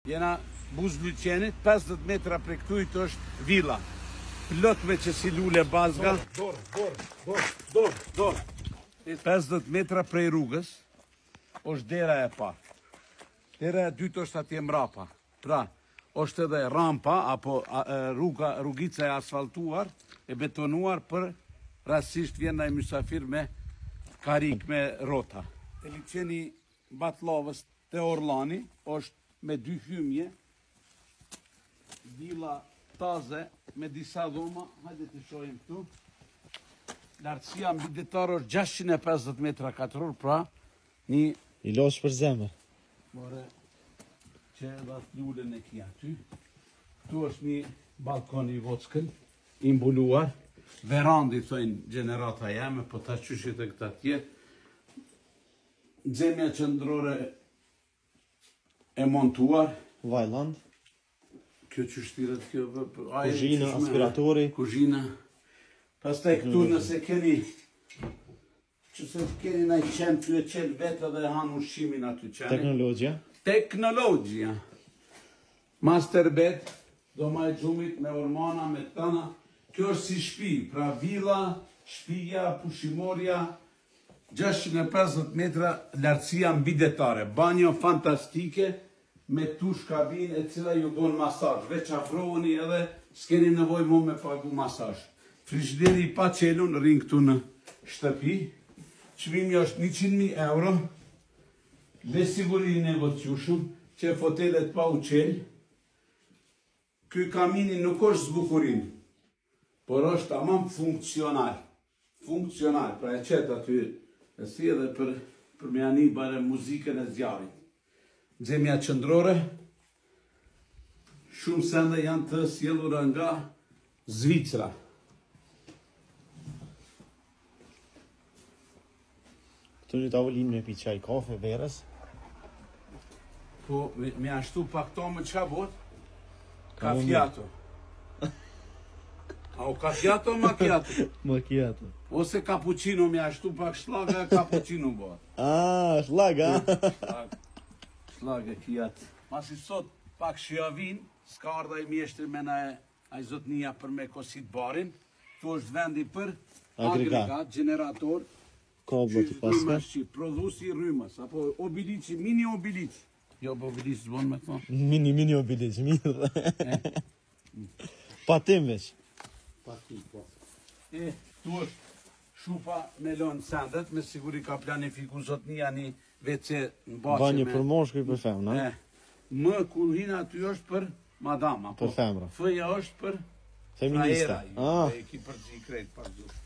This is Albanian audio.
Jena Buz Lyqenit, 50 metra prej këtujt është villa. Plot me që si lule bazga. Dor. 50 metra prej rrugës është dera e parë. Dera e dytë është atje mrapa. Pra, është edhe rampa, apo rrugica e asfaltuar, e betonuar për rastisht vjen ndaj mysafir me karik, me rota. E Lyqeni Batlllavës te Orllani është me 2 hymje, villa taze me disa dhoma, hajde të shohim këtu. Lartësia mbi detar është 650 metra katror, pra një... I losh për zemër. More, që edhe atë lulën e kja ty. Tu është një balkon i vockën, i mbuluar. Verandi, thojnë gjenerata jeme, po ta qyshit e këta tje. Xhemja qendrore e montuar. Vajland. Kjo qështiret kjo... Kuzhina, aspiratori. Kuzhina. Pastaj këtu nëse keni... Qëse keni na i qenë ty e qenë vetë dhe hanë ushqimin aty qenë. Teknologjia. Master bed, doma e gjumit me ormana, me tana. Kjo është si shpi, pra villa, shpia, pushimorja, 650 metra lartësia mbi detare. Banjo fantastike, me tush kabin e cila ju bon masazh. Veç afroheni edhe s'keni nevoj mo me pagu masazh. Frigideri i pa qelun, rinë këtu në shtëpi. Çmimi është 100.000 euro. Me siguri i negociushëm, që fotelet pa u qel. Ky kamini nuk është zbukurim, por është tamam funksional. Funksional, pra e qetë aty, e si edhe për me ani bare muzikën e zjarit. Xhemja qendrore, shumë sende janë të sjellura nga Zvicra. Këtu një tavolinë me pi çaj, kafe, verës. Po, me ashtu pak to më çka bot? Kafiato. A o kafiato o macchiato? Macchiato. Ose cappuccino me ashtu pak shlaga e cappuccino bot. Ah, shlaga. Shlaga kjat. Masi sot pak shjavin, s'ka ardha i mjeshtri me na e zotnia për me kosit barin. Tu është vendi për agregat, generator. Kablo të paska. Prodhusi rrymës, apo obilici, mini obilici. Jo, po obilici zbon me thonë. Mini obilici, mirë. Patim veç. Patim, po. E, tu është shufa me lënë sendet, me siguri ka planifiku zotnia një WC në bache. Banje për moshkuj për femna. Më kullina aty është për madama. Për femra. Fëja është për feminista. E ki përzi krejt, pardon.